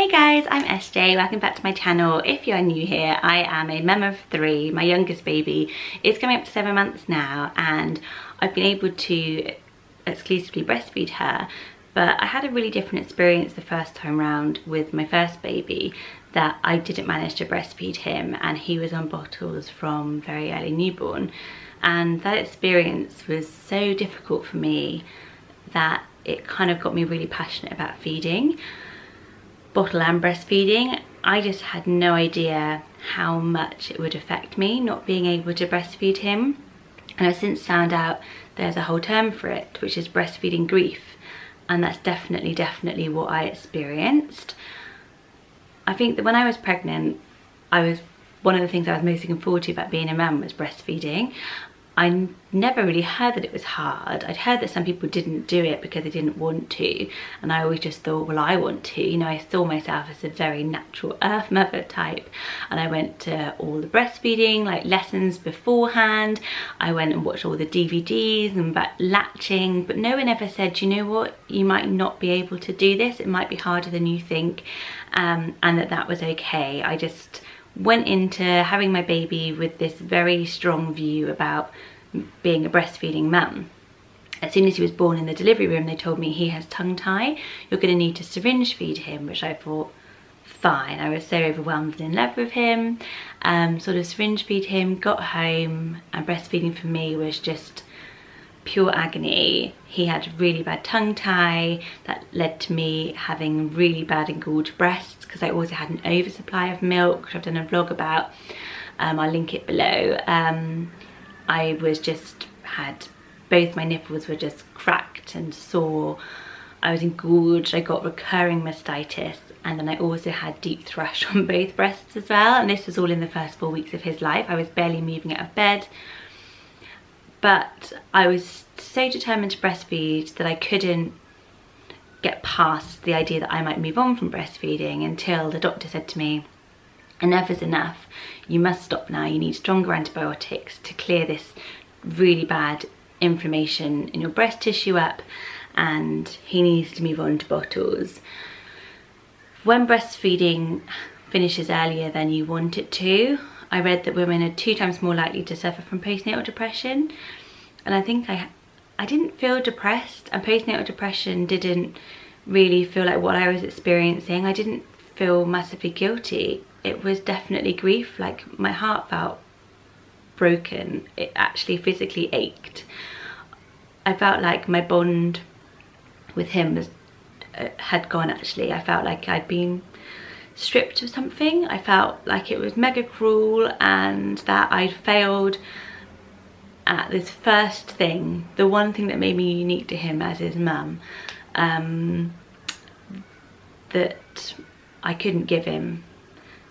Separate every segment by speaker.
Speaker 1: Hey guys, I'm SJ, welcome back to my channel. If you are new here, I am a mum of 3. My youngest baby is coming up to 7 months now and I've been able to exclusively breastfeed her, but I had a really different experience the first time round with my first baby, that I didn't manage to breastfeed him and he was on bottles from very early newborn, and that experience was so difficult for me that it kind of got me really passionate about feeding, bottle and breastfeeding. I just had no idea how much it would affect me not being able to breastfeed him, and I've since found out there's a whole term for it, which is breastfeeding grief, and that's definitely what I experienced. I think that when I was pregnant, one of the things I was most looking forward to about being a mum was breastfeeding. I never really heard that it was hard. I'd heard that some people didn't do it because they didn't want to, and I always just thought, well, I want to. You know, I saw myself as a very natural earth mother type, and I went to all the breastfeeding like lessons beforehand. I went and watched all the DVDs and about latching, but no one ever said, you know what, you might not be able to do this, it might be harder than you think, and that was okay. I just went into having my baby with this very strong view about being a breastfeeding mum. As soon as he was born in the delivery room, they told me he has tongue tie, you're going to need to syringe feed him, which I thought, fine. I was so overwhelmed and in love with him, sort of syringe feed him, got home, and breastfeeding for me was just pure agony. He had really bad tongue tie that led to me having really bad engorged breasts because I also had an oversupply of milk, which I've done a vlog about. I'll link it below. I was just had both my nipples were just cracked and sore. I was engorged. I got recurring mastitis, and then I also had deep thrush on both breasts as well, and this was all in the first 4 weeks of his life. I was barely moving out of bed. But I was so determined to breastfeed that I couldn't get past the idea that I might move on from breastfeeding until the doctor said to me, enough is enough, you must stop now, you need stronger antibiotics to clear this really bad inflammation in your breast tissue up, and he needs to move on to bottles. When breastfeeding finishes earlier than you want it to, I read that women are 2 times more likely to suffer from postnatal depression, and I think I didn't feel depressed, and postnatal depression didn't really feel like what I was experiencing. I didn't feel massively guilty. It was definitely grief. Like, my heart felt broken. It actually physically ached. I felt like my bond with him had gone, actually. I felt like I'd been stripped of something. I felt like it was mega cruel and that I'd failed at this first thing, the one thing that made me unique to him as his mum, that I couldn't give him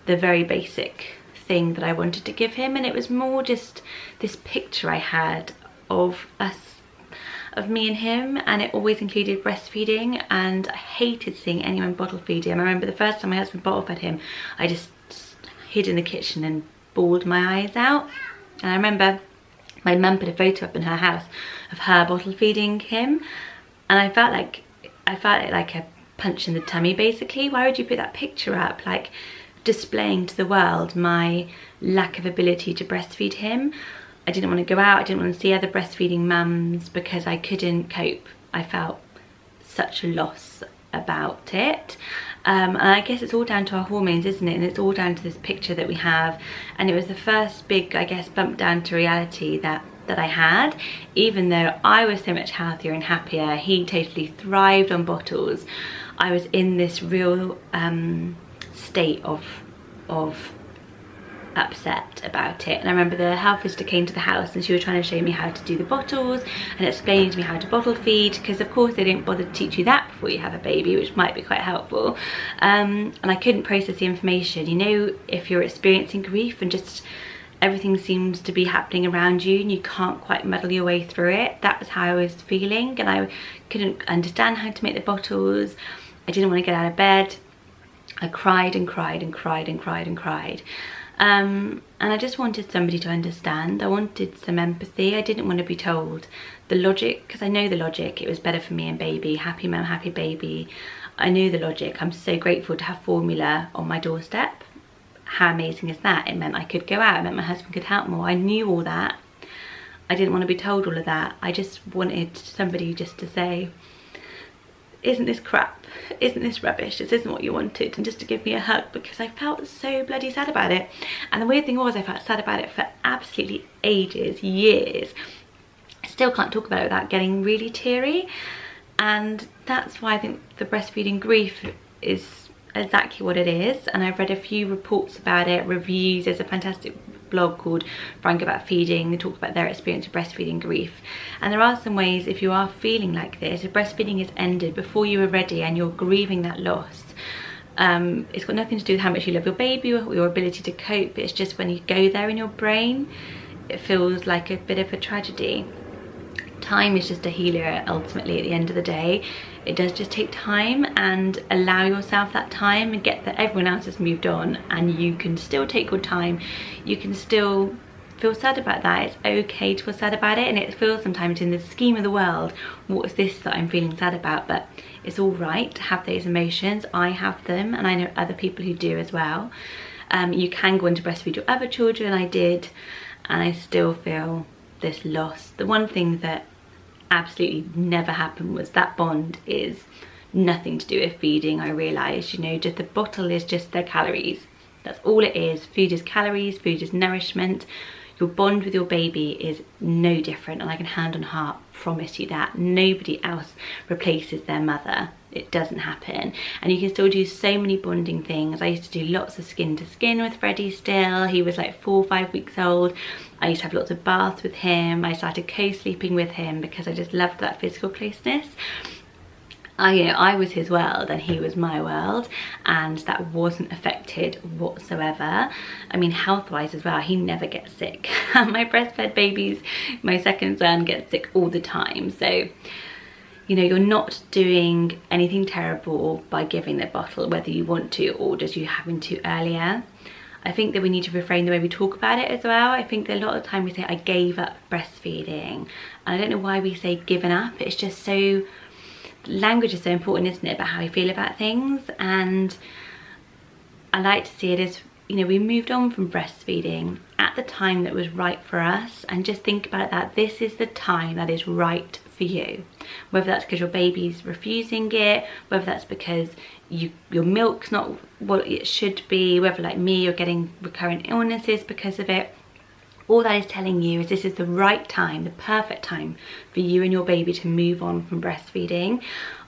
Speaker 1: the very basic thing that I wanted to give him. And it was more just this picture I had of us, of me and him, and it always included breastfeeding, and I hated seeing anyone bottle feed him. I remember the first time my husband bottle fed him, I just hid in the kitchen and bawled my eyes out. And I remember my mum put a photo up in her house of her bottle feeding him, and I felt it like a punch in the tummy, basically. Why would you put that picture up, like displaying to the world my lack of ability to breastfeed him? I didn't want to go out, I didn't want to see other breastfeeding mums because I couldn't cope. I felt such a loss about it. And I guess it's all down to our hormones, isn't it? And it's all down to this picture that we have. And it was the first big, I guess, bump down to reality that I had. Even though I was so much healthier and happier, he totally thrived on bottles. I was in this real state of upset about it. And I remember the health visitor came to the house and she was trying to show me how to do the bottles and explaining to me how to bottle feed, because of course they don't bother to teach you that before you have a baby, which might be quite helpful. And I couldn't process the information. You know, if you're experiencing grief and just everything seems to be happening around you and you can't quite muddle your way through it, that was how I was feeling, and I couldn't understand how to make the bottles. I didn't want to get out of bed. I cried and cried and cried and cried and cried. And I just wanted somebody to understand. I wanted some empathy. I didn't want to be told the logic, because I know the logic. It was better for me and baby, happy mum, happy baby. I knew the logic. I'm so grateful to have formula on my doorstep. How amazing is that? It meant I could go out, it meant my husband could help more. I knew all that. I didn't want to be told all of that. I just wanted somebody just to say, isn't this crap? Isn't this rubbish? This isn't what you wanted. And just to give me a hug, because I felt so bloody sad about it. And the weird thing was, I felt sad about it for absolutely ages, years. I still can't talk about it without getting really teary. And that's why I think the breastfeeding grief is exactly what it is. And I've read a few reports about it, reviews. There's a fantastic blog called Frank About Feeding. They talk about their experience of breastfeeding grief. And there are some ways, if you are feeling like this, if breastfeeding is ended before you were ready and you're grieving that loss, it's got nothing to do with how much you love your baby or your ability to cope. It's just when you go there in your brain, it feels like a bit of a tragedy. Time is just a healer ultimately at the end of the day. It does just take time, and allow yourself that time and get that everyone else has moved on and you can still take your time. You can still feel sad about that. It's okay to feel sad about it, and it feels sometimes in the scheme of the world, what is this that I'm feeling sad about? But it's all right to have those emotions. I have them, and I know other people who do as well. You can go on to breastfeed your other children. I did, and I still feel this loss. The one thing that absolutely never happened was that bond is nothing to do with feeding. I realised, you know, just the bottle is just their calories. That's all it is. Food is calories, food is nourishment. Your bond with your baby is no different, and I can hand on heart promise you that. Nobody else replaces their mother. It doesn't happen. And you can still do so many bonding things. I used to do lots of skin to skin with Freddie still. He was like 4 or 5 weeks old. I used to have lots of baths with him. I started co-sleeping with him because I just loved that physical closeness. I was his world and he was my world, and that wasn't affected whatsoever. I mean, health-wise as well, he never gets sick. My breastfed babies, my second son, gets sick all the time. So, you know, you're not doing anything terrible by giving the bottle, whether you want to or just you having to earlier. I think that we need to reframe the way we talk about it as well. I think that a lot of the time we say, I gave up breastfeeding. And I don't know why we say given up. It's just so, language is so important, isn't it, about how we feel about things. And I like to see it as, you know, we moved on from breastfeeding at the time that was right for us, and just think about that. This is the time that is right for you. Whether that's because your baby's refusing it, whether that's because your milk's not what it should be, whether like me, you're getting recurrent illnesses because of it. All that is telling you is this is the right time, the perfect time for you and your baby to move on from breastfeeding.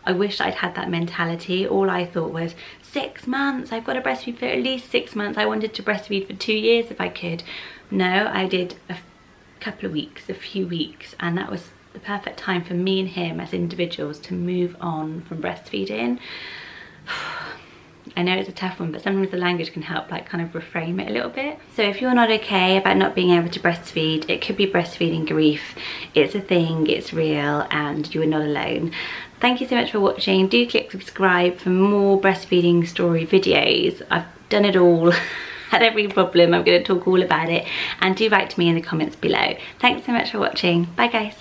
Speaker 1: I wish I'd had that mentality. All I thought was 6 months, I've got to breastfeed for at least 6 months. I wanted to breastfeed for 2 years if I could. No, I did a couple of weeks, a few weeks, and that was the perfect time for me and him as individuals to move on from breastfeeding. I know it's a tough one, but sometimes the language can help like kind of reframe it a little bit. So if you're not okay about not being able to breastfeed, it could be breastfeeding grief. It's a thing, it's real, and you are not alone. Thank you so much for watching. Do click subscribe for more breastfeeding story videos. I've done it all. Had every problem. I'm going to talk all about it. And do write to me in the comments below. Thanks so much for watching. Bye guys.